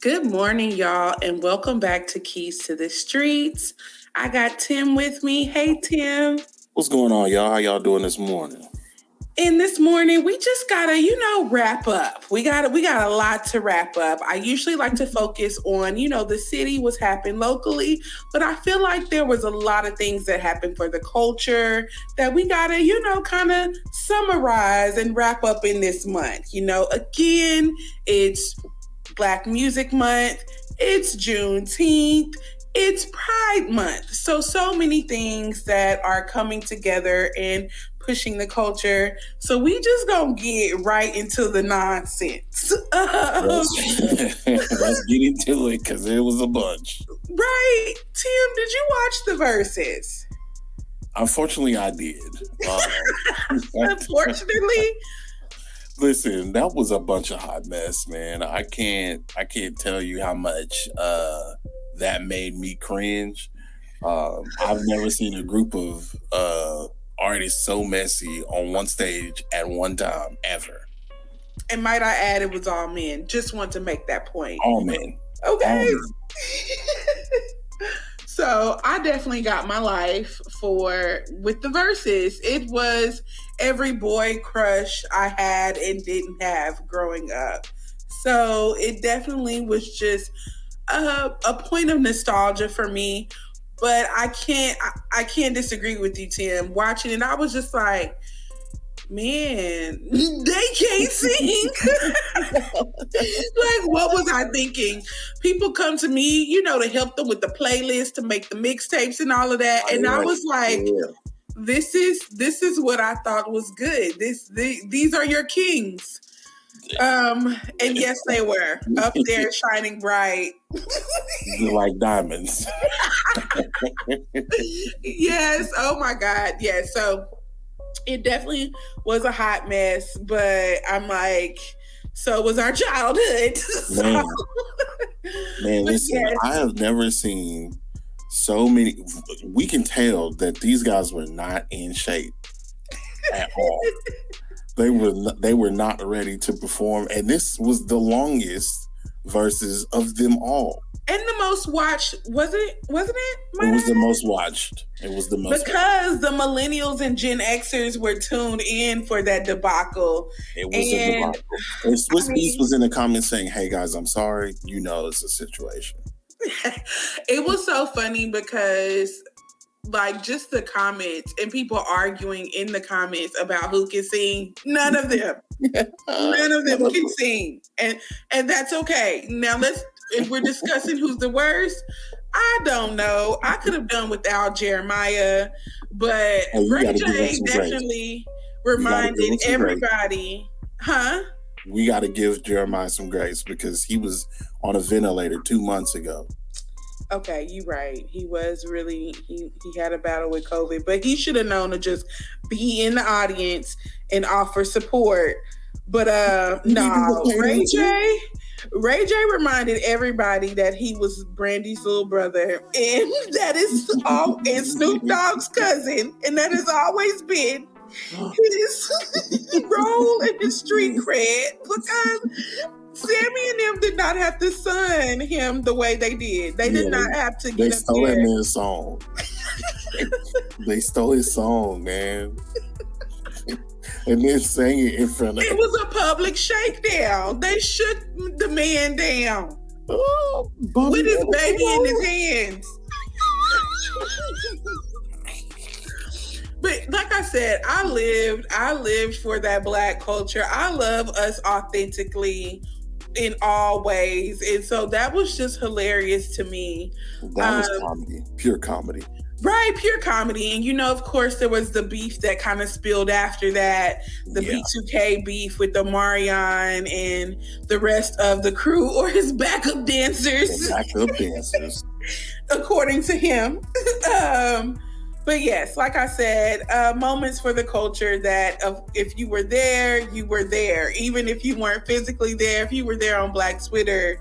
Good morning, y'all, and welcome back to Keys to the Streets. I got Tim with me. Hey, Tim. What's going on, y'all? How y'all doing this morning? And this morning, we just gotta, wrap up. We got a lot to wrap up. I usually like to focus on, the city, what's happened locally, but I feel like there was a lot of things that happened for the culture that we gotta, kind of summarize and wrap up in this month. Again, it's Black Music Month, it's Juneteenth, it's Pride Month. So many things that are coming together and pushing the culture. So we just gonna get right into the nonsense. Let's get into it because it was a bunch. Right. Tim, did you watch the Versus? Unfortunately, I did. Unfortunately? Listen, that was a bunch of hot mess, man. I can't tell you how much that made me cringe. I've never seen a group of artists so messy on one stage at one time, ever. And might I add, it was all men. Just want to make that point. All men. Okay. All men. So I definitely got my life with the Versus. It was every boy crush I had and didn't have growing up. So it definitely was just a point of nostalgia for me. But I can't disagree with you, Tim. Watching it, I was just like, man, they can't sing. Like, what was I thinking? People come to me, to help them with the playlist, to make the mixtapes and all of that. And I was like, this is what I thought was good. These are your kings. And yes, they were up there shining bright. Like diamonds. Yes. Oh my God. Yes. So it definitely was a hot mess, but I'm like, so was our childhood. Man, listen, yes. I have never seen so many. We can tell that these guys were not in shape at all. They were not ready to perform, and this was the longest Versus of them all. And the most watched, wasn't it? It was the most watched. It was the most because the millennials and Gen Xers were tuned in for that debacle. It was a debacle. And Swiss Beats was in the comments saying, "Hey guys, I'm sorry. It's a situation." It was so funny because just the comments and people arguing in the comments about who can sing. None of them can sing. And that's okay. Now if we're discussing who's the worst, I don't know. I could have done without Jeremiah, but Ray J definitely reminded everybody, We got to give Jeremiah some grace because he was on a ventilator 2 months ago. Okay, you're right. He was really, he had a battle with COVID, but he should have known to just be in the audience and offer support. But no, Ray J reminded everybody that he was Brandy's little brother, and that is all, and Snoop Dogg's cousin, and that has always been his role in his street cred, because Sammy and them did not have to son him the way they did. They did not have to get They stole that man's song. They stole his song, man. And then sang it in front of him. It was a public shakedown. They shook the man down. Oh, with his baby in his hands. But like I said, I lived for that Black culture. I love us authentically in all ways. And so that was just hilarious to me. That was comedy, pure comedy. Right, pure comedy. And of course, there was the beef that kind of spilled after that, the B2K beef with Omarion and the rest of the crew, or his backup dancers. According to him. But yes, like I said, moments for the culture that if you were there, you were there. Even if you weren't physically there, if you were there on Black Twitter,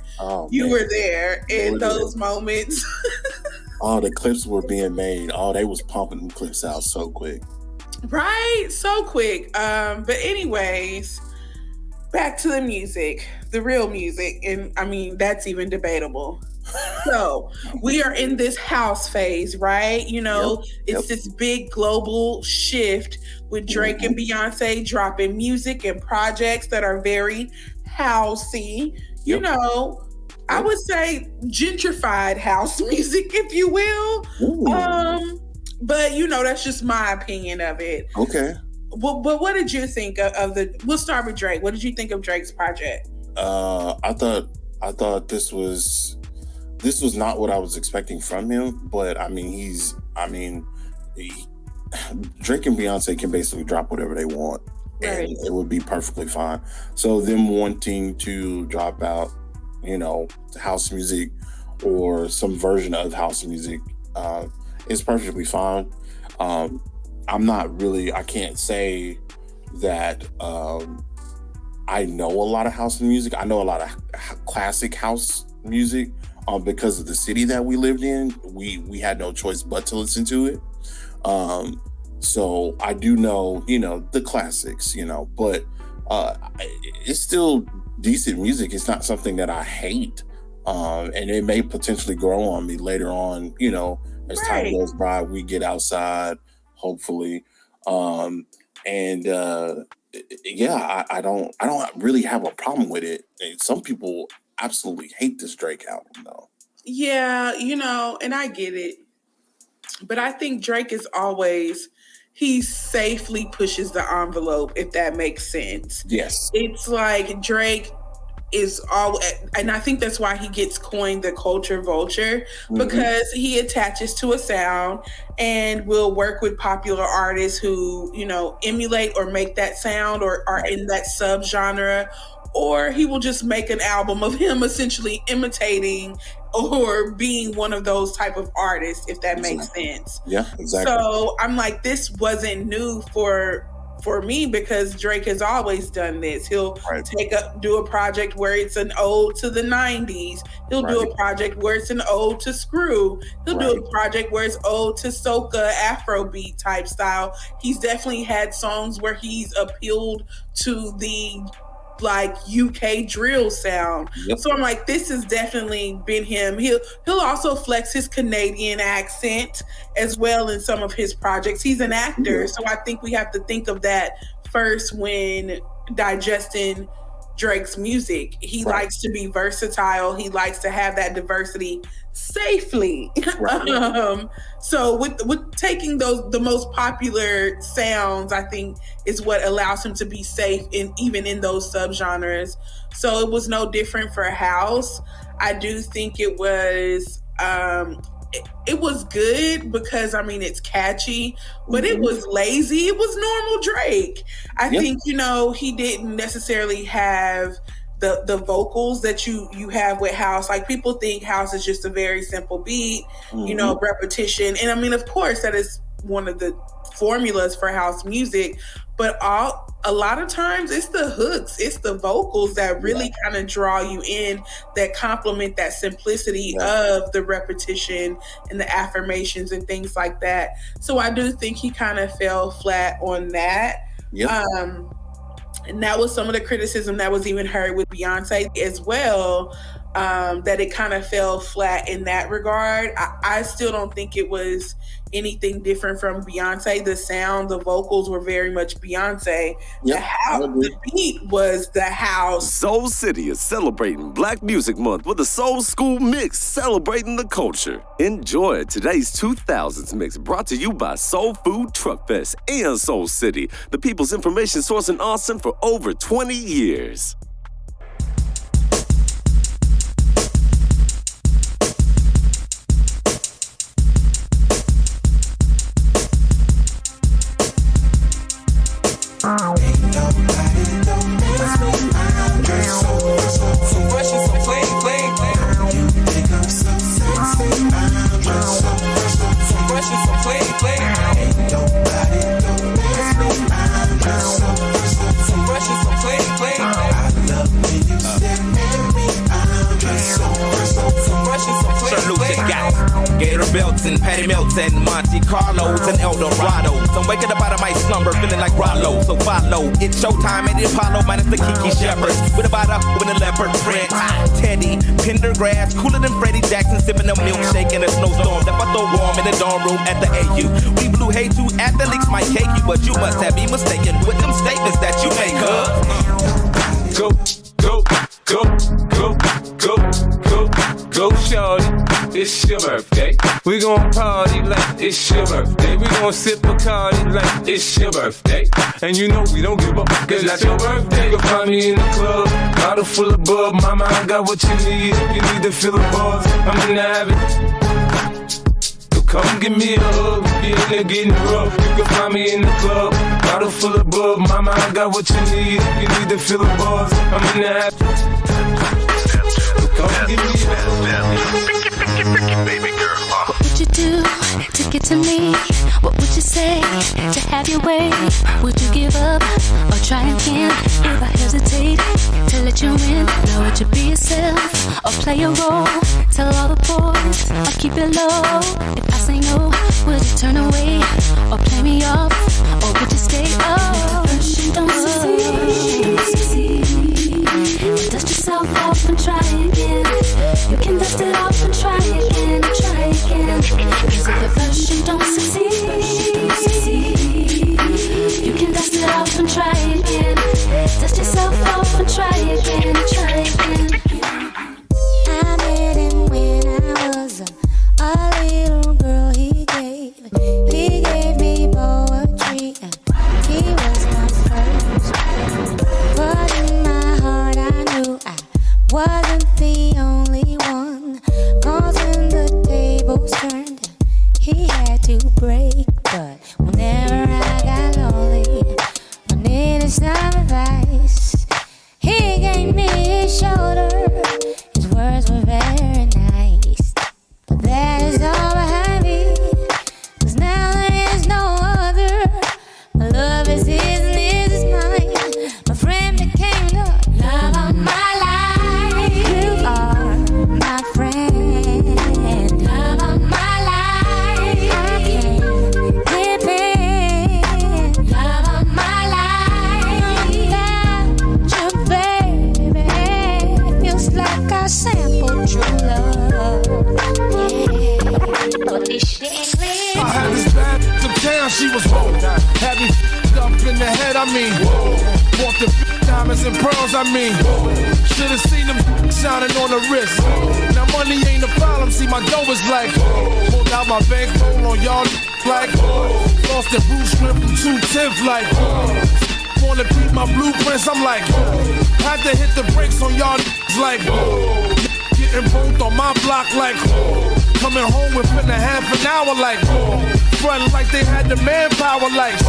you were there in those moments. All the clips were being made. They was pumping them clips out so quick. Right, so quick. But anyways, back to the music. the real music. And I mean, that's even debatable. So we are in this house phase, right? You know, it's this big global shift with Drake and Beyonce dropping music and projects that are very housey. You know, I would say gentrified house music, if you will. But you know, that's just my opinion of it. Okay. Well, but what did you think of the? We'll start with Drake. What did you think of Drake's project? I thought this was not what I was expecting from him. But I mean, Drake and Beyonce can basically drop whatever they want, and it would be perfectly fine. So them wanting to drop out, you know, house music or some version of house music, is perfectly fine. I can't say that I know a lot of house music. I know a lot of classic house music because of the city that we lived in. We had no choice but to listen to it. So I do know, you know, the classics, you know, but it's still decent music. It's not something that I hate. And it may potentially grow on me later on, you know, as time goes by, we get outside, hopefully. I don't really have a problem with it. And some people absolutely hate this Drake album, though. Yeah, you know, and I get it. But I think Drake is he safely pushes the envelope, if that makes sense. Yes. It's like Drake is and I think that's why he gets coined the culture vulture, because he attaches to a sound and will work with popular artists who, you know, emulate or make that sound or are in that subgenre, or he will just make an album of him essentially imitating or being one of those type of artists, if that makes sense. Yeah, exactly. So I'm like, this wasn't new for me, because Drake has always done this. He'll do a project where it's an ode to the 90s. He'll do a project where it's an ode to Screw. He'll do a project where it's ode to soca, Afrobeat type style. He's definitely had songs where he's appealed to the like UK drill sound. So I'm like, this has definitely been him. He'll also flex his Canadian accent as well in some of his projects. He's an actor, so I think we have to think of that first when digesting Drake's music. He likes to be versatile. He likes to have that diversity safely. So with taking the most popular sounds, I think is what allows him to be safe even in those subgenres. So it was no different for house. I do think it was it was good because I mean it's catchy, but it was lazy. It was normal Drake. I think, you know, he didn't necessarily have the vocals that you have with house. Like, people think house is just a very simple beat, you know, repetition. And I mean, of course, that is one of the formulas for house music, but a lot of times it's the hooks, it's the vocals that really kind of draw you in, that complement that simplicity of the repetition and the affirmations and things like that. So I do think he kind of fell flat on that. And that was some of the criticism that was even heard with Beyonce as well, that it kind of fell flat in that regard. I still don't think it was anything different from Beyonce. The sound, the vocals were very much Beyonce. The beat was the house. Soul City is celebrating Black Music Month with a Soul School mix celebrating the culture. Enjoy today's 2000s mix, brought to you by Soul Food Truck Fest and Soul City, the people's information source in Austin for over 20 years. belts and Patty Melts and Monte Carlos and El Dorado. So I'm waking up out of my slumber feeling like Rollo. So follow, it's showtime at the Apollo minus the Kiki Shepherd. With a bottle with a leopard print. Teddy, Pendergrass, cooler than Freddie Jackson, sipping a milkshake in a snowstorm. That I throw warm in the dorm room at the AU. We blew hate to athletes might cake you, but you must have been mistaken with them statements that you make, Go, go, go, go, go, go, go, shorty. It's your birthday. We gon' party like it's your birthday. We gon' sip Bacardi like it's your birthday. And you know we don't give up, cause that's your birthday. You'll find me in the club, bottle full of bub. Mama, I got what you need. If you need to fill the bars, I'm in the habit. So come give me a hug, be in there getting rough. You can find me in the club, bottle full of bub. Mama, I got what you need. If you need to fill the bars, I'm in the habit. So come give me a hug. Baby girl. What would you do to get to me? What would you say to have your way? Would you give up or try again? If I hesitate to let you in, now would you be yourself or play a role? Tell all the boys or keep it low. If I say no, would you turn away or play me off? Or would you stay? Oh, first you don't succeed. Dust yourself off and try again. You can dust it off and try again, try again. Cause if at first you don't succeed, you can dust it off and try again. Dust yourself off and try again, try again. I met him when I was a little girl. He gave me poetry. He was my first. But in my heart I knew I wasn't the only one. Cause when the tables turned, he had to break. But whenever I got lonely, I needed some advice, he gave me his shoulder. His words were very nice. But that is all behind me, cause now there is no other. My love is his and his is mine. My friend became the love of my life. You are my friend, love of my life. I can't depend, love of my life. Without you, baby, it feels like I sampled true love. Yeah, but this shit ain't real. I had this bad uptown, she was whoa. Had me up in the head, I mean. Bought the diamonds and pearls, I mean. Should've seen them shining on the wrist. Now money ain't a problem, see my dough is like. Pulled out my bankroll on y'all like. Lost the Bruce Shrimp from 210th like. Wanna beat my blueprints, I'm like. Had to hit the brakes on y'all like. Getting both on my block like. Coming home within a half an hour like. Running like they had the manpower like.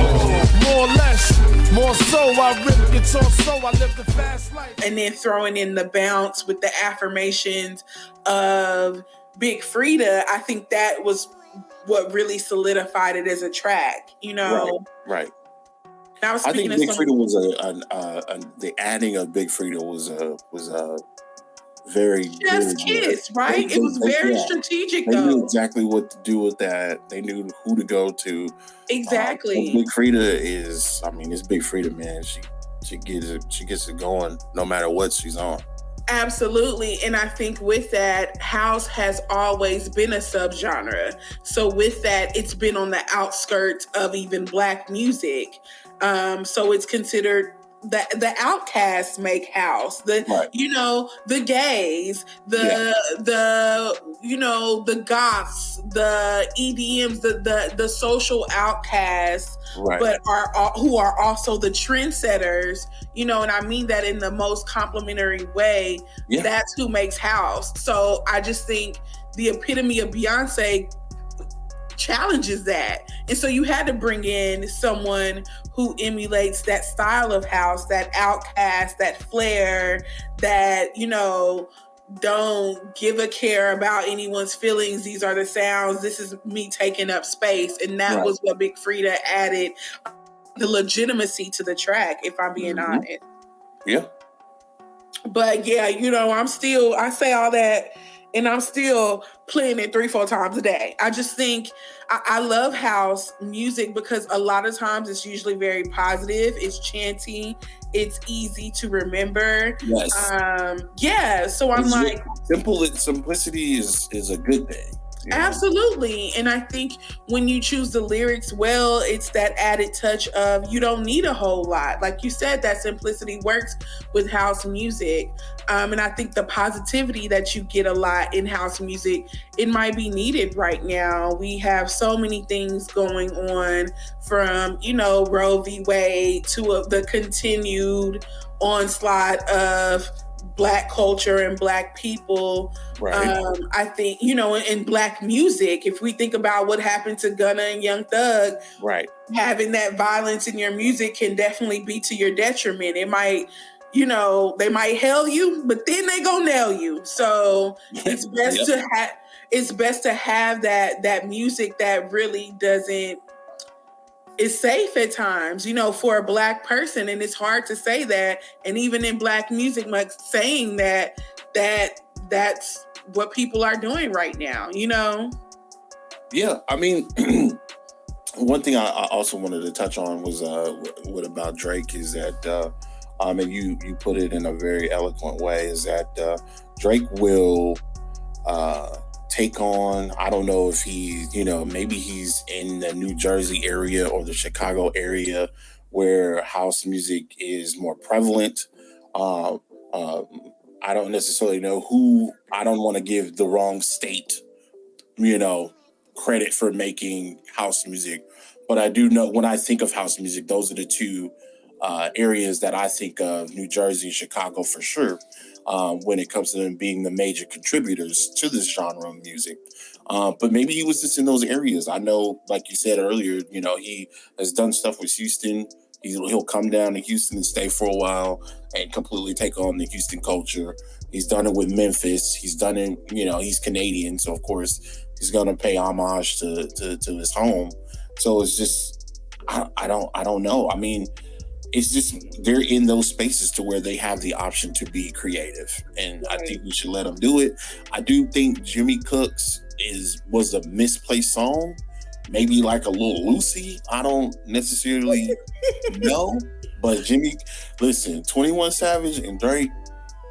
More or less, more so, I rip guitar so I live the fast life. And then throwing in the bounce with the affirmations of Big Frida, I think that was what really solidified it as a track, you know? Right. I was I think speaking Big of Frida was the adding of Big Frida was a very Chef's good, kiss, right? It was very strategic, they though. knew exactly what to do with that. They knew who to go to. Exactly. Big Frida is, I mean, it's Big Frida, man. She gets it going no matter what she's on. Absolutely. And I think with that, house has always been a subgenre. So with that, it's been on the outskirts of even Black music. So it's considered the outcasts make house, Right. you know, the gays, the you know, the goths, the EDMs, the social outcasts, Right. but who are also the trendsetters, you know, and I mean that in the most complimentary way. Yeah. That's who makes house. So I just think the epitome of Beyonce challenges that. And so you had to bring in someone who emulates that style of house, that outcast, that flair, that, you know, don't give a care about anyone's feelings. These are the sounds. This is me taking up space. And that was what Big Frida added the legitimacy to the track, if I'm being honest. Yeah. But yeah, you know, I say all that and I'm still playing it 3-4 times a day. I just think I love house music because a lot of times it's usually very positive. It's chanty. It's easy to remember. Yes. Yeah. So I'm like, simplicity is a good thing. You know? Absolutely. And I think when you choose the lyrics well, it's that added touch of you don't need a whole lot. Like you said, that simplicity works with house music. And I think the positivity that you get a lot in house music, it might be needed right now. We have so many things going on from, Roe v. Wade to the continued onslaught of Black culture and Black people. Right. I think, in Black music, if we think about what happened to Gunna and Young Thug, right, having that violence in your music can definitely be to your detriment. It might, they might hail you, but then they gonna nail you. So it's best to have that music that really doesn't. It's safe at times, for a Black person. And it's hard to say that. And even in Black music, like saying that's what people are doing right now, Yeah. I mean, one thing I also wanted to touch on was what about Drake is that, and you put it in a very eloquent way, is that Drake will take on, I don't know if he's, maybe he's in the New Jersey area or the Chicago area where house music is more prevalent. I don't necessarily know who, I don't want to give the wrong state, credit for making house music. But I do know when I think of house music, those are the two areas that I think of, New Jersey and Chicago for sure. When it comes to them being the major contributors to this genre of music. But maybe he was just in those areas. I know, like you said earlier, he has done stuff with Houston. He'll come down to Houston and stay for a while and completely take on the Houston culture. He's done it with Memphis. He's done it, he's Canadian. So, of course, he's going to pay homage to his home. So it's just, I don't know. I mean, it's just they're in those spaces to where they have the option to be creative, and I think we should let them do it. I do think Jimmy Cook's was a misplaced song, maybe like a little Lucy. I don't necessarily know, but listen, 21 Savage and Drake,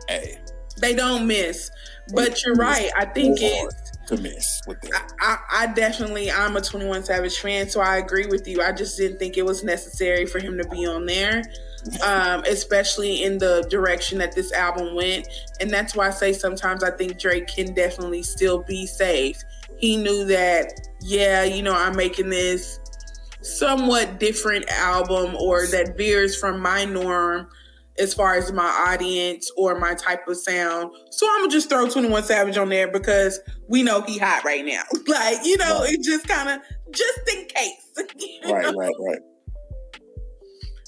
hey, they don't miss. But you're right. I think it's to miss with them. I'm a 21 Savage fan, so I agree with you. I just didn't think it was necessary for him to be on there, especially in the direction that this album went. And that's why I say sometimes I think Drake can definitely still be safe. He knew that, I'm making this somewhat different album, or that veers from my norm as far as my audience or my type of sound. So I'm gonna just throw 21 Savage on there because we know he hot right now. Right. It just kind of, just in case. Right.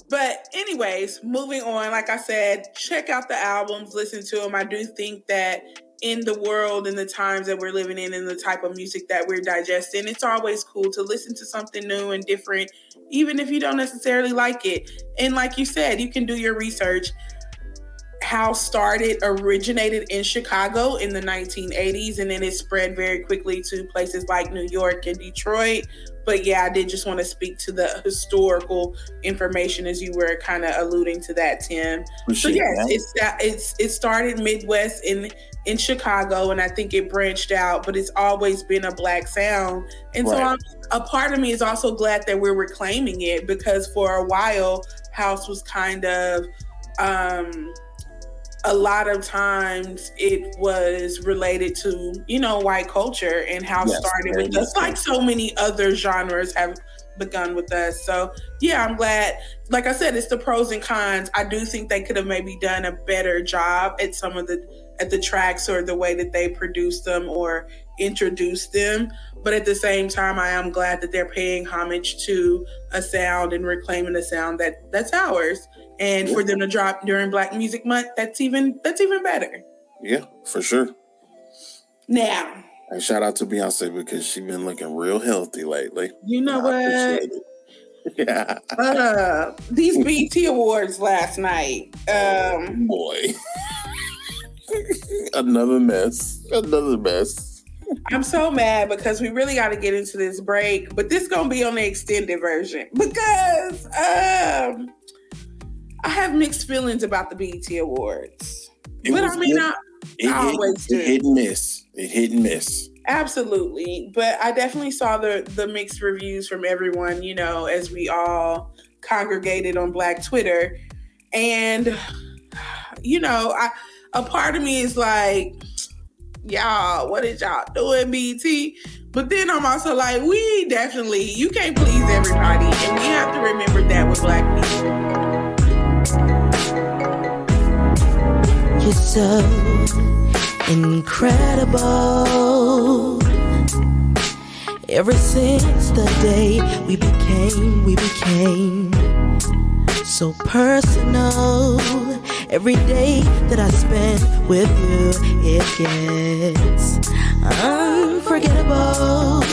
But anyways, moving on, like I said, check out the albums, listen to them. I do think that in the world and the times that we're living in and the type of music that we're digesting, it's always cool to listen to something new and different, even if you don't necessarily like it. And like you said, you can do your research. House originated in Chicago in the 1980s, and then it spread very quickly to places like New York and Detroit. But yeah, I did just want to speak to the historical information as you were kind of alluding to that, Tim. So yes, it started Midwest in Chicago, and I think it branched out, but it's always been a Black sound. And so a part of me is also glad that we're reclaiming it, because for a while, house was kind of, a lot of times it was related to, white culture, and house started with us, like so many other genres have begun with us. So yeah, I'm glad. Like I said, it's the pros and cons. I do think they could have maybe done a better job at some of the tracks or the way that they produced them or introduced them. But at the same time, I am glad that they're paying homage to a sound and reclaiming a sound that's ours. And for them to drop during Black Music Month, that's even better. Yeah, for sure. Now, and shout out to Beyonce, because she's been looking real healthy lately. You know what? Yeah. These BET Awards last night. Boy. Another mess. I'm so mad because we really got to get into this break, but this going to be on the extended version because I have mixed feelings about the BET Awards. But I mean, I always do. It hit and miss. Absolutely. But I definitely saw the mixed reviews from everyone, you know, as we all congregated on Black Twitter. And, you know, a part of me is like, y'all, what is y'all doing, BT? But then I'm also like, you can't please everybody. And we have to remember that with Black people. You're so incredible. Ever since the day we became so personal. Every day that I spend with you, it gets unforgettable.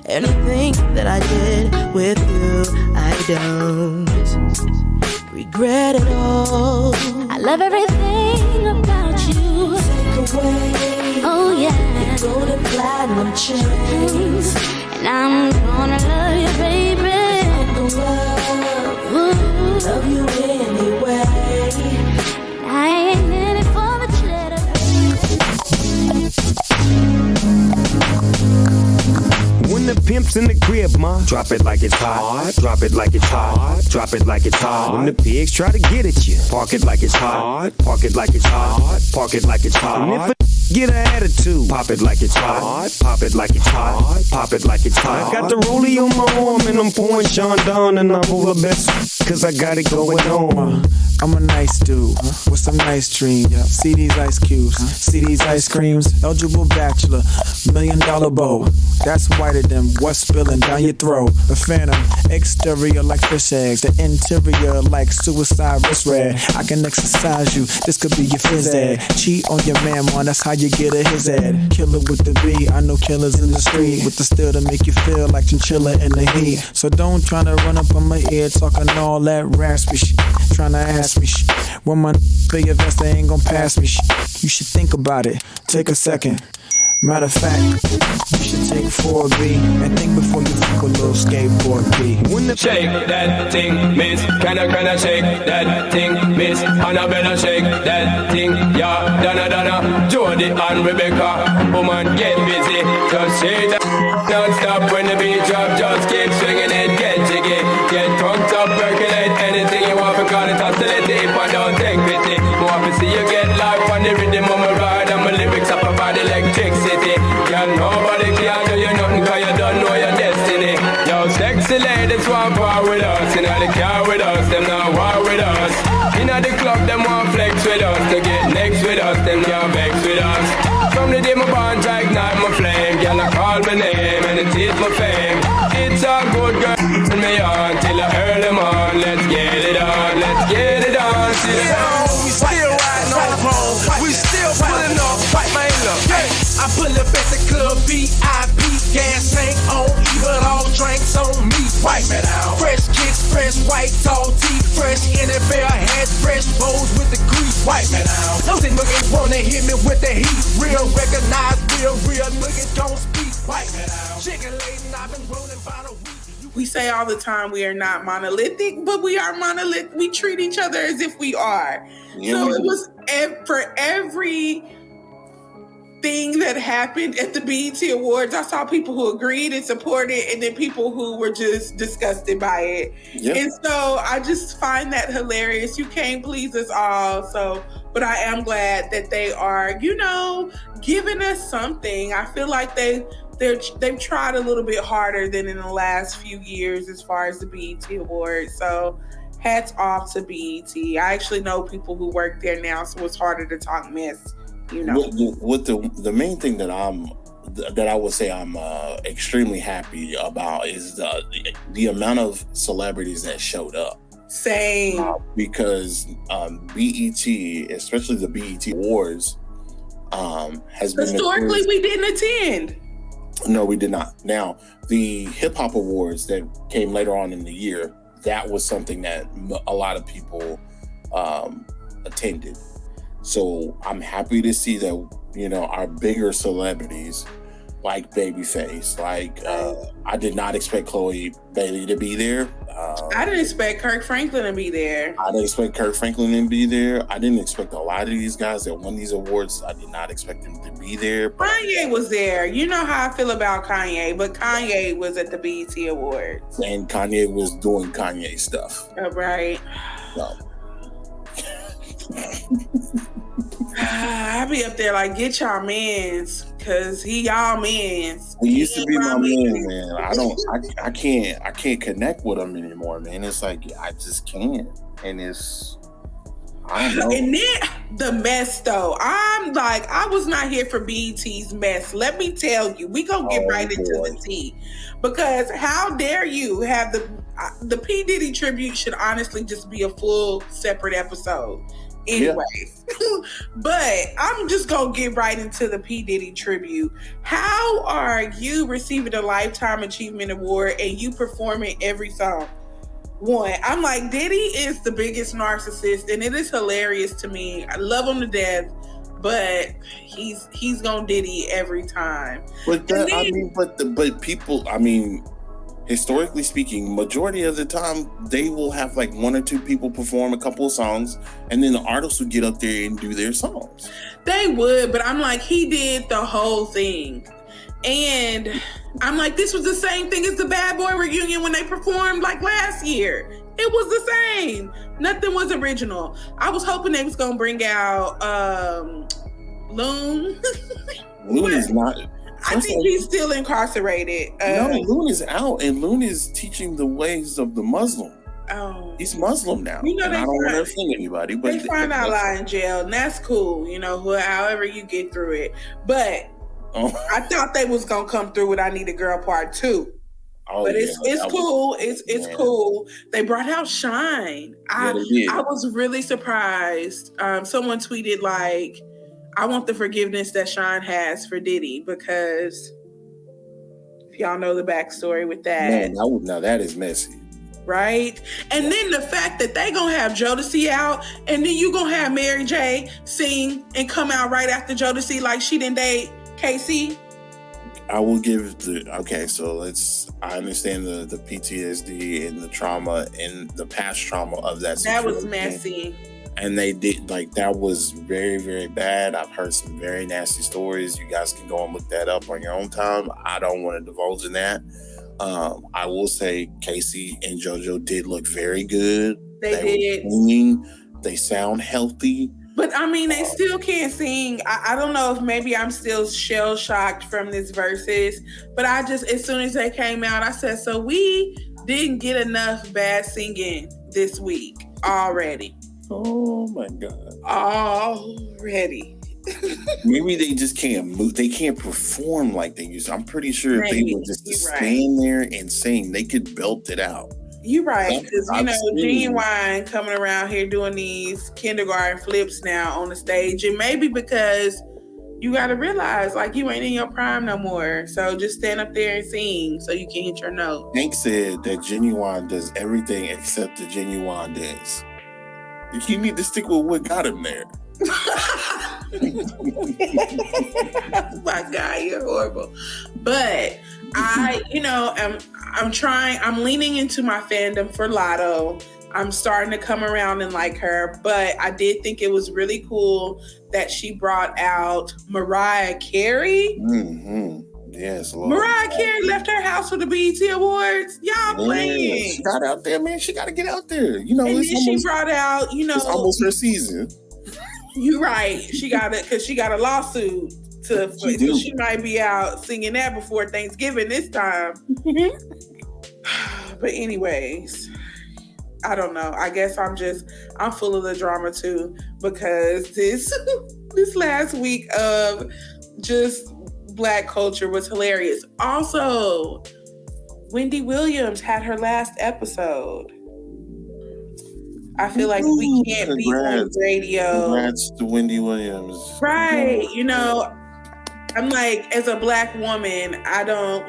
Anything that I did with you, I don't regret it all. I love everything about you. Take away, oh yeah, golden platinum chains, and I'm gonna love you, baby. Love you anyway. I ain't in it for the glitter. When the pimp's in the crib, ma, drop it like it's hot. Drop it like it's hot. Drop it like it's hot. When the pigs try to get at you, park it like it's hot. Park it like it's hot. Park it like it's hot. And if a get an attitude, pop it like it's hot. Pop it like it's hot. Pop it like it's hot. I got the rollie on my arm and I'm pouring Sean down and I'm all the best cause I got it going on. I'm a nice dude with some nice dreams. See these ice cubes, see these ice creams. Eligible bachelor, $1 million bow. That's whiter than what's spilling down your throat. The phantom, exterior like fish eggs, the interior like suicide wrist red. I can exercise you, this could be your phys ed. Cheat on your man, man, that's how you get a his ed. Killer with the B, I know killers in the street with the steel to make you feel like chinchilla in the heat. So don't try to run up on my ear talking all that raspy shit. Trying to ask me shit. When my big vest, they ain't gon' pass me shit. You should think about it, take a second. Matter of fact, you should take 4B and think before you fuck a little skateboard B. When the shake that thing, miss, can I shake that thing, miss, and I better shake that thing, yeah, Donna, Jody and Rebecca, woman get busy, just shake that non-stop when the beat drop, just keep swinging it, get jiggy, get drunk up, percolate anything you want, because it's hostility, if I don't take pity, more to see you get life on the rhythm of my ride, and my lyrics up about electricity. Girl, nobody can do you nothing cause you don't know your destiny. Yo, sexy ladies want war with us. In the car with us, them not war with us. In the club, them want flex with us. To get next with us, them not vex with us. From the day my bond, I ignite my flame. Girl, I call my name and it is my fame. It's a good girl, turn me on till I earn them on. Let's get it on, let's get it on. We still riding on the pole. We still pulling up, fight my look. I pull up at the club, VIP, gas tank on E, but all drinks on me. Wipe it out. Fresh kicks, fresh white tall teeth, fresh NFL hat, fresh bows with the grease. Wipe it out. Those niggas wanna hit me with the heat. Real recognize, real niggas don't speak. Wipe it out. Chicken laden, I've been rolling by the week. We say all the time we are not monolithic, but we are monolithic. We treat each other as if we are. Yeah. So it was for every thing that happened at the BET Awards, I saw people who agreed and supported, and then people who were just disgusted by it. Yep. And so I just find that hilarious. You can't please us all. So, but I am glad that they are, you know, giving us something. I feel like they've tried a little bit harder than in the last few years as far as the BET Awards. So hats off to BET. I actually know people who work there now, so it's harder to talk mess. You know, with the main thing that I would say I'm extremely happy about is the amount of celebrities that showed up. Same. Because BET, especially the BET Awards, has been historically we didn't attend. No, we did not. Now, the Hip Hop Awards that came later on in the year, that was something that a lot of people attended. So I'm happy to see that, you know, our bigger celebrities like Babyface, like I did not expect Chloe Bailey to be there. I didn't expect Kirk Franklin to be there. I didn't expect Kirk Franklin to be there. I didn't expect a lot of these guys that won these awards. I did not expect them to be there. Kanye was there. You know how I feel about Kanye, but Kanye was at the BET Awards. And Kanye was doing Kanye stuff. Right. So. I be up there like, get y'all mans, cause he y'all mans. He used to be my man. I can't connect with him anymore, man. It's like I just can't, and it's I don't know. And then the mess though, I'm like, I was not here for BET's mess. Let me tell you, we gonna get right into the tea, because how dare you have the P Diddy tribute should honestly just be a full separate episode. Anyways, but I'm just gonna get right into the P Diddy tribute. How are you receiving a Lifetime Achievement Award and you performing every song? One, I'm like, Diddy is the biggest narcissist, and it is hilarious to me. I love him to death, but he's gonna Diddy every time. But but people, I mean, historically speaking, majority of the time they will have like one or two people perform a couple of songs, and then the artists would get up there and do their songs. They would, but I'm like, he did the whole thing. And I'm like, this was the same thing as the Bad Boy reunion when they performed like last year. It was the same. Nothing was original. I was hoping they was gonna bring out Loon. Loon is not. I think he's still incarcerated. No, Loon is out, and Loon is teaching the ways of the Muslim. Oh, he's Muslim now. You know, I don't want to offend anybody, but they find out a lot in jail, and that's cool. You know, however you get through it. But I thought they was gonna come through with "I Need a Girl" Part 2. But it's cool. It's cool. They brought out Shine. I was really surprised. Someone tweeted like, I want the forgiveness that Shine has for Diddy, because if y'all know the backstory with that. Man, now that is messy. Right? And then the fact that they gonna have Jodeci out, and then you gonna have Mary J sing and come out right after Jodeci like she didn't date KC. I will give I understand the PTSD and the trauma and the past trauma of that situation. That was messy. And they did, like, that was very, very bad. I've heard some very nasty stories. You guys can go and look that up on your own time. I don't want to divulge in that. I will say Casey and JoJo did look very good. They did. Were singing. They sound healthy. But I mean, they still can't sing. I don't know if maybe I'm still shell shocked from this verses, but I just, as soon as they came out, I said, so we didn't get enough bad singing this week already. Oh my God. Already. Maybe they just can't move. They can't perform like they used to. I'm pretty sure if they were just to stand there and sing, they could belt it out. You're right, because Genuine coming around here doing these kindergarten flips now on the stage, and maybe because you got to realize, like, you ain't in your prime no more, so just stand up there and sing so you can hit your note. Hank said that Genuine does everything except the Genuine dance. You need to stick with what got him there. My God, you're horrible. But I'm leaning into my fandom for Lotto. I'm starting to come around and like her, but I did think it was really cool that she brought out Mariah Carey. Mm-hmm. Yes, Lord. Mariah Carey left her house for the BET Awards. Y'all playing. She got out there, man. She got to get out there. You know, and then she brought out, it's almost her season. You're right. She got it because she got a lawsuit so she might be out singing that before Thanksgiving this time. But anyways, I don't know. I guess I'm full of the drama too, because this last week of just Black culture was hilarious. Also, Wendy Williams had her last episode. I feel like we can't be on radio. Congrats to Wendy Williams. Right. You know, I'm like, as a Black woman, I don't,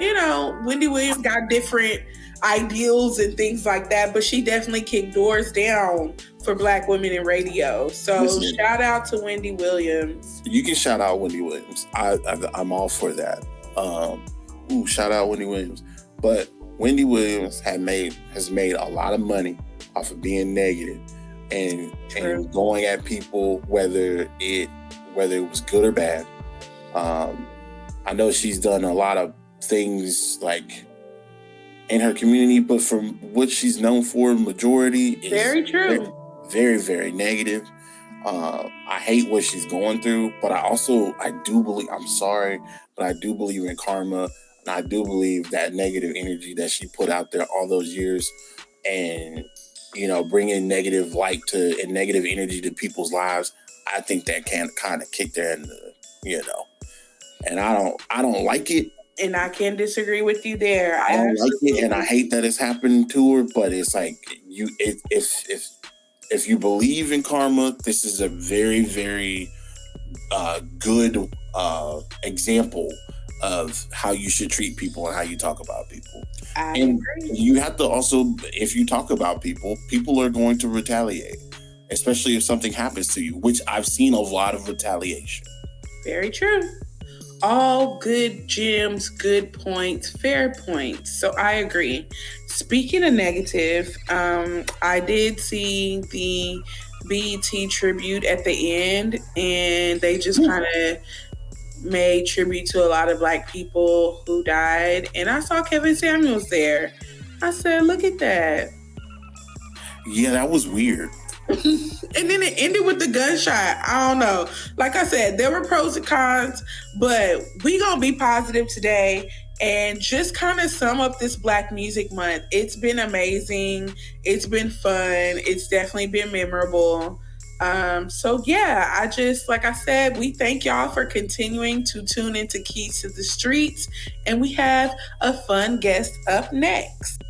Wendy Williams got different ideals and things like that, but she definitely kicked doors down for Black women in radio. So Listen, shout out to Wendy Williams. You can shout out Wendy Williams. I'm all for that. Shout out Wendy Williams. But Wendy Williams has made a lot of money off of being negative and going at people, whether it was good or bad. I know she's done a lot of things like in her community, but from what she's known for, majority is very true. Very, very negative. I hate what she's going through, but I do believe, I'm sorry, but I do believe in karma. And I do believe that negative energy that she put out there all those years and, bringing negative light and negative energy to people's lives, I think that can kind of kick there in the, and I don't like it. And I can disagree with you there. I don't like it, and I hate that it's happened to her, but it's like, if you believe in karma, this is a very, very good example of how you should treat people and how you talk about people. I agree. You have to also, if you talk about people are going to retaliate, especially if something happens to you, which I've seen a lot of retaliation. Very true. All good gems, good points, fair points. So I agree. Speaking of negative, I did see the BET tribute at the end, and they just kind of made tribute to a lot of Black people who died. And I saw Kevin Samuels there. I said, look at that. Yeah, that was weird. And then it ended with the gunshot. I don't know. Like I said, there were pros and cons, but we gonna be positive today and just kind of sum up this Black Music Month. It's been amazing. It's been fun. It's definitely been memorable. So yeah, like I said, we thank y'all for continuing to tune into Keys to the Streets, and we have a fun guest up next.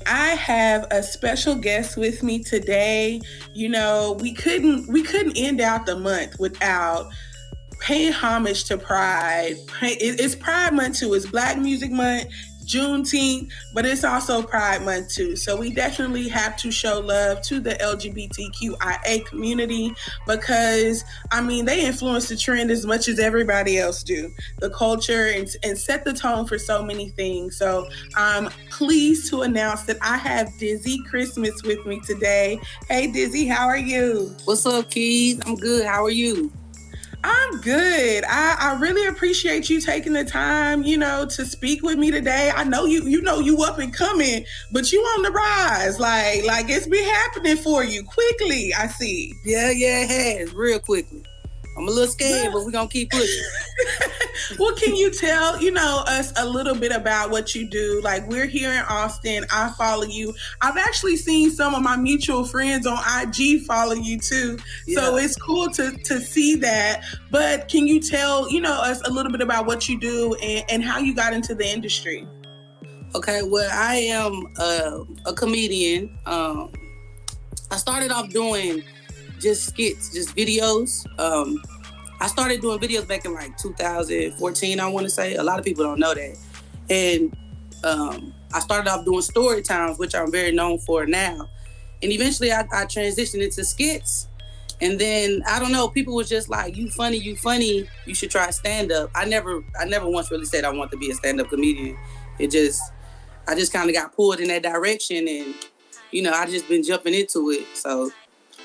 I have a special guest with me today. We couldn't end out the month without paying homage to Pride. It's Pride Month too. It's Black Music Month, Juneteenth, but it's also Pride Month too. So we definitely have to show love to the LGBTQIA community because, they influence the trend as much as everybody else do. The culture and set the tone for so many things. So I'm pleased to announce that I have Dizzy Christmas with me today. Hey Dizzy, how are you? What's up, Keys? I'm good. How are you? I'm good. I really appreciate you taking the time, to speak with me today. I know you up and coming, but you on the rise. Like it's been happening for you quickly, I see. Yeah, it has, real quickly. I'm a little scared, but we're going to keep pushing. Well, can you tell, us a little bit about what you do? Like, we're here in Austin. I follow you. I've actually seen some of my mutual friends on IG follow you too. Yeah. So it's cool to see that. But can you tell, us a little bit about what you do and how you got into the industry? Okay, well, I am a comedian. I started off doing just skits, just videos. I started doing videos back in like 2014, I want to say. A lot of people don't know that. And I started off doing story times, which I'm very known for now. And eventually I transitioned into skits. And then, I don't know, people was just like, you funny, you should try stand-up. I never once really said I want to be a stand-up comedian. I just kind of got pulled in that direction and, I just been jumping into it. So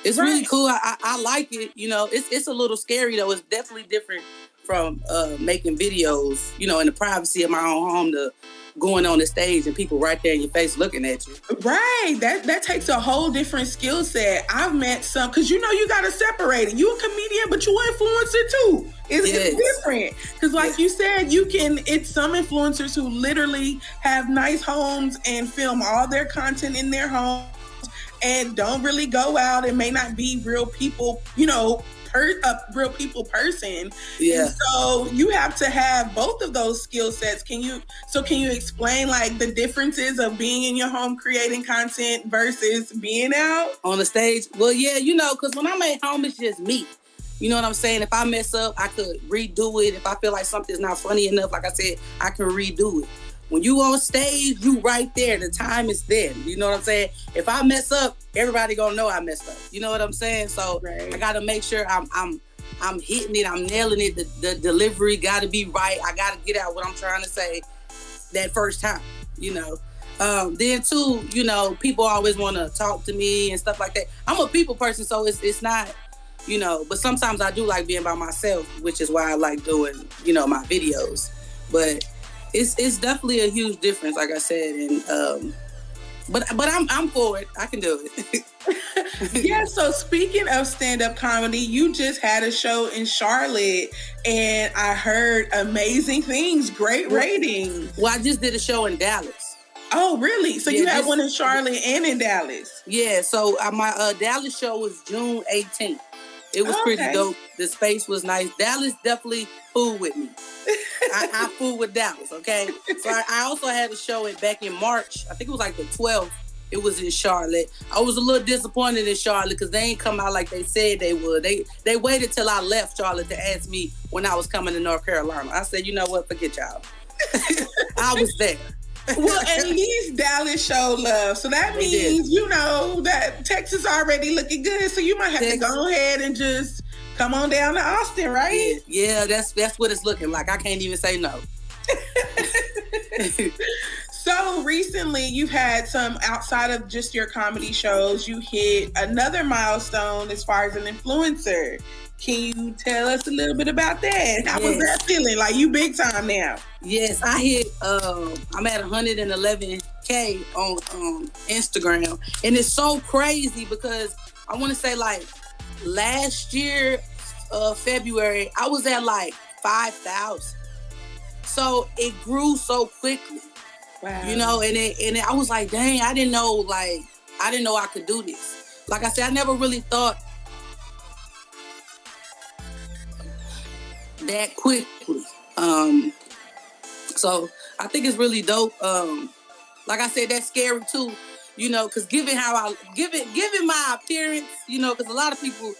it's really cool. I like it. It's a little scary though. It's definitely different from making videos, in the privacy of my own home to going on the stage and people right there in your face looking at you. Right. That takes a whole different skill set. I've met some, because you got to separate it. You a comedian, but you an influencer too. It's different. Because like you said, it's some influencers who literally have nice homes and film all their content in their home and don't really go out and may not be real people, a real people person. Yeah. And so you have to have both of those skill sets. Can you explain like the differences of being in your home creating content versus being out on the stage? Well, yeah, because when I'm at home, it's just me. You know what I'm saying? If I mess up, I could redo it. If I feel like something's not funny enough, like I said, I can redo it. When you on stage, you right there. The time is there. You know what I'm saying? If I mess up, everybody gonna know I messed up. You know what I'm saying? So I gotta make sure I'm hitting it, I'm nailing it. The delivery gotta be right. I gotta get out what I'm trying to say that first time, you know. Then too, you know, people always wanna talk to me and stuff like that. I'm a people person, so it's not, you know, but sometimes I do like being by myself, which is why I like doing, you know, my videos. But it's definitely a huge difference, like I said, and but I'm for it. I can do it. Yeah, so speaking of stand-up comedy, you just had a show in Charlotte, and I heard amazing things, great ratings. Well, I just did a show in Dallas. Oh, really? So you had one in Charlotte and in Dallas? Yeah, so my Dallas show was June 18th. It was pretty dope. The space was nice. Dallas definitely fooled with me. I fooled with Dallas, okay? So I also had a show back in March. I think it was like the 12th. It was in Charlotte. I was a little disappointed in Charlotte because they ain't come out like they said they would. They waited till I left Charlotte to ask me when I was coming to North Carolina. I said, you know what? Forget y'all. I was there. Well, at least Dallas showed love. So that means, you know, that Texas already looking good. So you might have to go ahead and just come on down to Austin, right? Yeah, that's what it's looking like. I can't even say no. So recently you've had some, outside of just your comedy shows, you hit another milestone as far as an influencer. Can you tell us a little bit about that? How was that feeling? Like, you big time now. Yes, I hit, I'm at 111K on Instagram. And it's so crazy because I want to say like last year, February, I was at like 5,000. So it grew so quickly. Wow. You know, and I was like, dang, I didn't know I could do this. Like I said, I never really thought that quickly. So I think it's really dope. Like I said, that's scary too, you know, because given my appearance, you know, because a lot of people,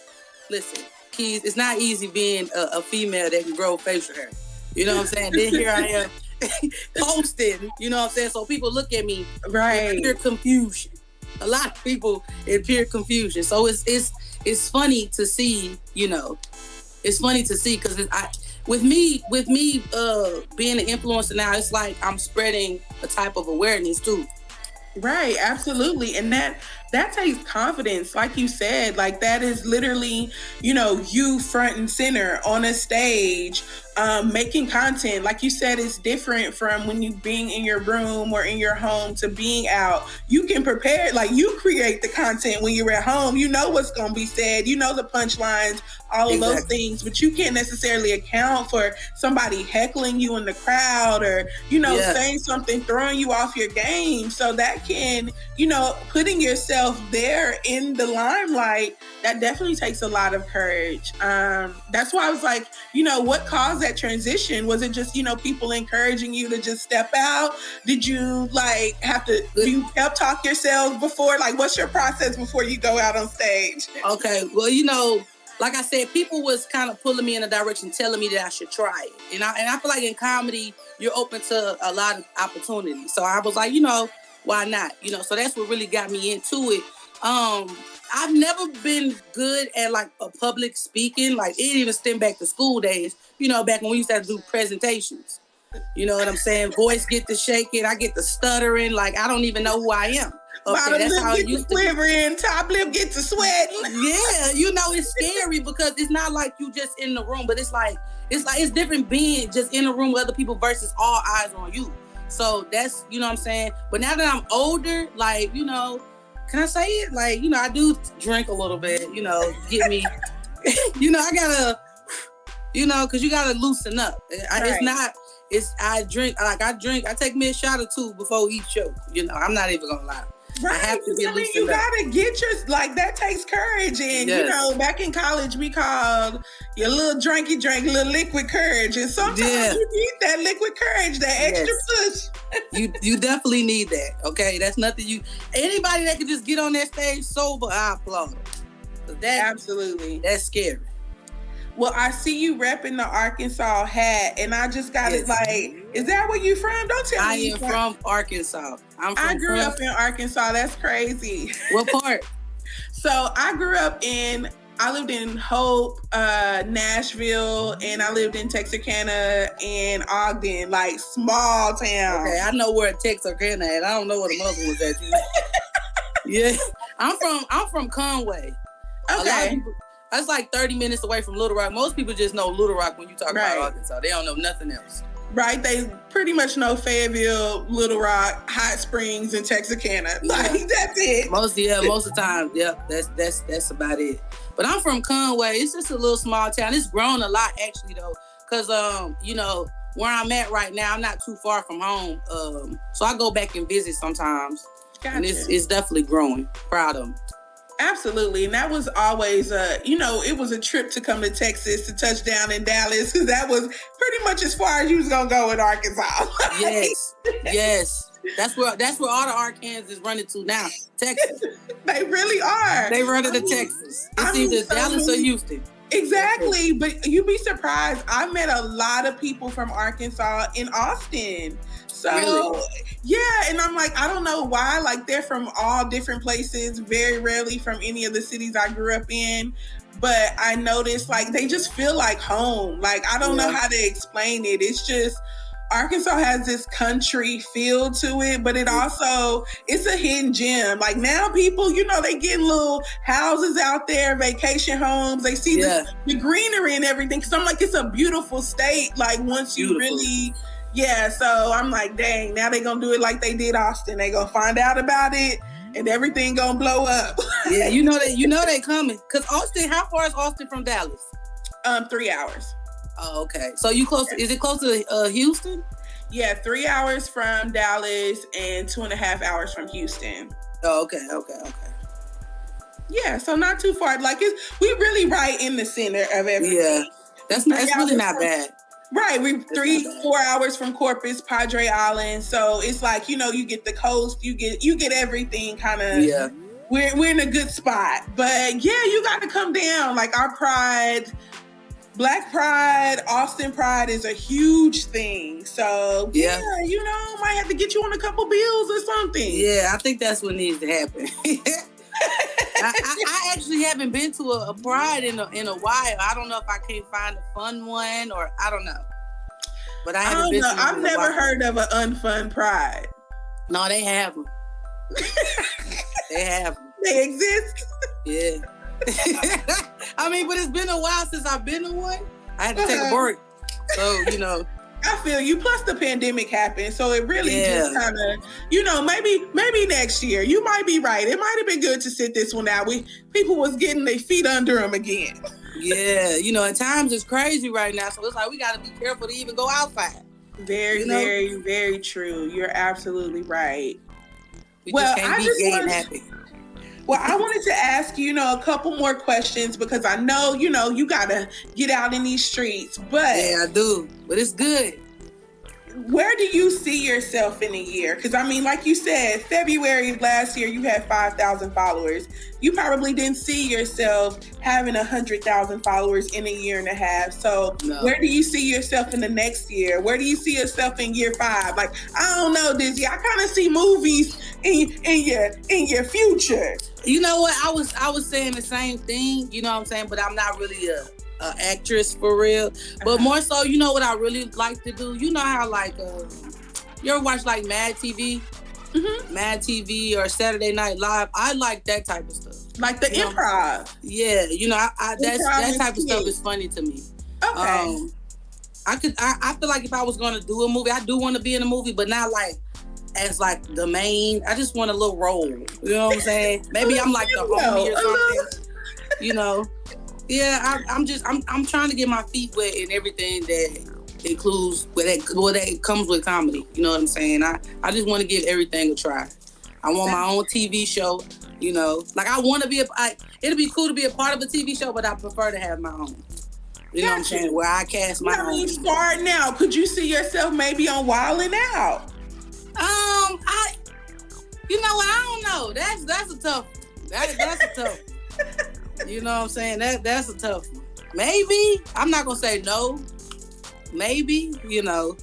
listen, kids, it's not easy being a female that can grow facial hair. You know what I'm saying? Then here I am posting, you know what I'm saying? So people look at me in pure confusion. A lot of people in pure confusion. So it's funny to see, you know, it's funny to see because with me being an influencer now, it's like I'm spreading a type of awareness too. Right, absolutely. And that takes confidence. Like you said, like that is literally, you know, you front and center on a stage, making content. Like you said, it's different from when you being in your room or in your home to being out. You can prepare, like you create the content when you're at home. You know what's going to be said. You know the punchlines, all of those things, but you can't necessarily account for somebody heckling you in the crowd or, you know, saying something, throwing you off your game. So that can, you know, putting yourself there in the limelight, that definitely takes a lot of courage. That's why I was like, you know, what caused that transition? Was it just, you know, people encouraging you to just step out? Did you like have to, you help talk yourself before? Like, what's your process before you go out on stage? Okay, well, you know, like I said, people was kind of pulling me in a direction, telling me that I should try it. And I feel like in comedy, you're open to a lot of opportunities. So I was like, you know, why not? You know, so that's what really got me into it. I've never been good at like a public speaking. Like it even stemmed back to school days, you know, back when we used to have to do presentations. You know what I'm saying? Voice get to shaking, I get to stuttering, like I don't even know who I am. Bottom lip get to quivering, top lip get to sweating. Yeah, you know, it's scary because it's not like you just in the room, but it's different being just in the room with other people versus all eyes on you. So that's, you know what I'm saying? But now that I'm older, like, you know, can I say it? Like, you know, I do drink a little bit, you know, get me, you know, I gotta, you know, because you gotta loosen up. I drink, I take me a shot or two before each show. You know, I'm not even gonna lie. Right. I have to get loosened you gotta get your, like, that takes courage. And, you know, back in college, we called your little drinky drink, little liquid courage. And sometimes you need that liquid courage, that extra push. You definitely need that, okay? That's nothing anybody that can just get on that stage sober, I applaud them. Absolutely. That's scary. Well, I see you repping the Arkansas hat, and I just got it. Like, is that where you from? Don't tell me. I am from Arkansas. I grew up in Arkansas. That's crazy. What part? So I lived in Hope, Nashville, and I lived in Texarkana and Ogden, like small town. Okay, I know where Texarkana at. I don't know where the mother was at. Yeah, I'm from Conway. Okay. That's like 30 minutes away from Little Rock. Most people just know Little Rock when you talk about Arkansas. They don't know nothing else. Right, they pretty much know Fayetteville, Little Rock, Hot Springs, and Texarkana. Like that's it. Most of the time, that's about it. But I'm from Conway. It's just a little small town. It's grown a lot actually though, because where I'm at right now, I'm not too far from home. So I go back and visit sometimes, and it's definitely growing. Proud of them. Absolutely. And that was always, it was a trip to come to Texas to touch down in Dallas, because that was pretty much as far as you was going to go in Arkansas. Yes. That's where all the Arkansans running to now, Texas. They really are. They running to Texas. It's either Dallas or Houston. Exactly. But you'd be surprised. I met a lot of people from Arkansas in Austin. So, really? Yeah, and I'm like, I don't know why. Like, they're from all different places, very rarely from any of the cities I grew up in. But I noticed, like, they just feel like home. Like, I don't know how to explain it. It's just, Arkansas has this country feel to it, but it's a hidden gem. Like, now people, they getting little houses out there, vacation homes. They see the greenery and everything. Because I'm like, it's a beautiful state. Like, once you really... Yeah, so I'm like, dang, now they gonna do it like they did Austin. They gonna find out about it and everything gonna blow up. Yeah, you know they coming. Cause Austin, how far is Austin from Dallas? 3 hours. Oh, okay. So you close, is it close to Houston? Yeah, 3 hours from Dallas and 2.5 hours from Houston. Oh, okay. Yeah, so not too far. Like we really right in the center of everything. Yeah, that's really not bad. Right, we 3-4 hours from Corpus, Padre Island. So it's like, you get the coast, you get everything kind of. Yeah. We're in a good spot. But yeah, you got to come down. Like our pride, Black Pride, Austin Pride is a huge thing. So yeah, might have to get you on a couple bills or something. Yeah, I think that's what needs to happen. I actually haven't been to a Pride in a while. I don't know if I can't find a fun one or I don't know. But I haven't been to one. I've never heard of an unfun Pride. No, they have them. They have them. They exist? Yeah. I mean, but it's been a while since I've been to one. I had to take a break. So, I feel you. Plus the pandemic happened. So it really just kind of, maybe next year. You might be right. It might have been good to sit this one out. People was getting their feet under them again. Yeah. And times is crazy right now. So it's like we got to be careful to even go outside. Very, very, very true. You're absolutely right. We just can't be gay and happy. Well, I wanted to ask you, a couple more questions because I know, you got to get out in these streets. But yeah, I do. But it's good. Where do you see yourself in a year? Because, I mean, like you said, February of last year, you had 5,000 followers. You probably didn't see yourself having 100,000 followers in a year and a half. So Where do you see yourself in the next year? Where do you see yourself in year 5? Like, I don't know, Dizzy. I kind of see movies in your future. You know what? I was saying the same thing, you know what I'm saying? But I'm not really a actress for real. But more so, you know what I really like to do? You know how like, you ever watch like Mad TV? Mm-hmm. Mad TV or Saturday Night Live? I like that type of stuff. Like the improv? Yeah, that type of stuff is funny to me. Okay. I feel like if I was going to do a movie, I do want to be in a movie, but not like as like the main. I just want a little role. You know what I'm saying? Maybe I'm like the homie or something. Yeah, I'm trying to get my feet wet in everything that includes that comes with comedy. You know what I'm saying? I just want to give everything a try. I want my own TV show. Like I want to be it'd be cool to be a part of a TV show, but I prefer to have my own. You know what I'm saying? Where I cast my own. Start now. Could you see yourself maybe on Wildin' Out? You know what? I don't know. That's a tough one. That's a tough one. You know what I'm saying? That's a tough one. Maybe. I'm not gonna say no. Maybe, you know.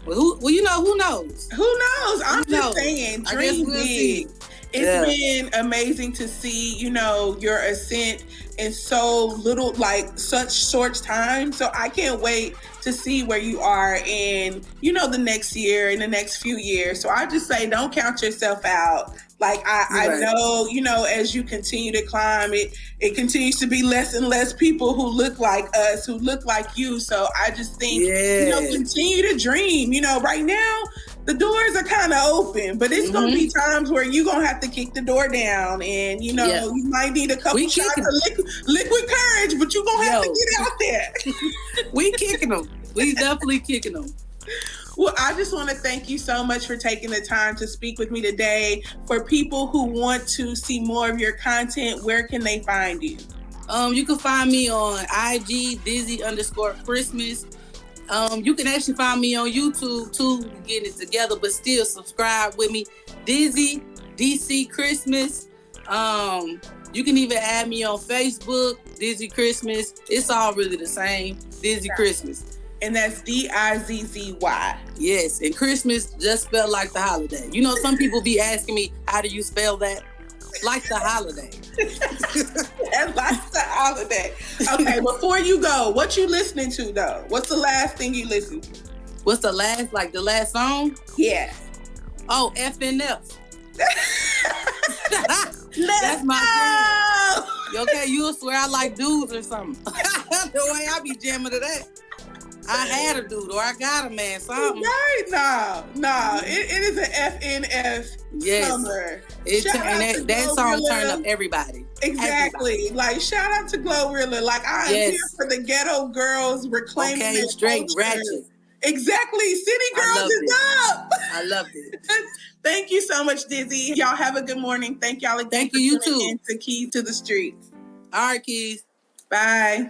Well, who knows? Who knows? I'm Who just knows? saying, I guess dream we'll big. see. It's been amazing to see, you know, your ascent in so little, like such short time. So I can't wait to see where you are in, you know, the next year, in the next few years. So I just say, don't count yourself out. Like I know, you know, as you continue to climb, it continues to be less and less people who look like us, who look like you. So I just think, you know, continue to dream. You know, right now, the doors are kind of open, but it's going to be times where you're going to have to kick the door down and, you know, you might need a couple shots of liquid courage, but you're going to have to get out there. We kicking them. We definitely kicking them. Well, I just want to thank you so much for taking the time to speak with me today. For people who want to see more of your content, where can they find you? You can find me on IG, Dizzy_Christmas. You can actually find me on YouTube too, getting it together, but still subscribe with me. Dizzy, DC Christmas. You can even add me on Facebook, Dizzy Christmas. It's all really the same, Dizzy Christmas. And that's Dizzy. Yes, and Christmas just spelled like the holiday. You know, some people be asking me, how do you spell that? Like the holiday. And like the holiday. Okay, before you go, what you listening to though? What's the last thing you listened to? What's the last song? Yeah. Oh, FNF. That's my friend. Okay, you'll swear I like dudes or something. The way I be jamming to that. I had a dude or I got a man, something. Right, no. It is an FNF summer. That song turned up everybody. Exactly. Everybody. Like, shout out to Glorilla. Like, I am here for the ghetto girls reclaiming their straight culture. ratchet. Exactly. City Girls is up. I loved it. Thank you so much, Dizzy. Y'all have a good morning. Thank y'all again. Thank you, for tuning in to Keys to the Streets. All right, Keys. Bye.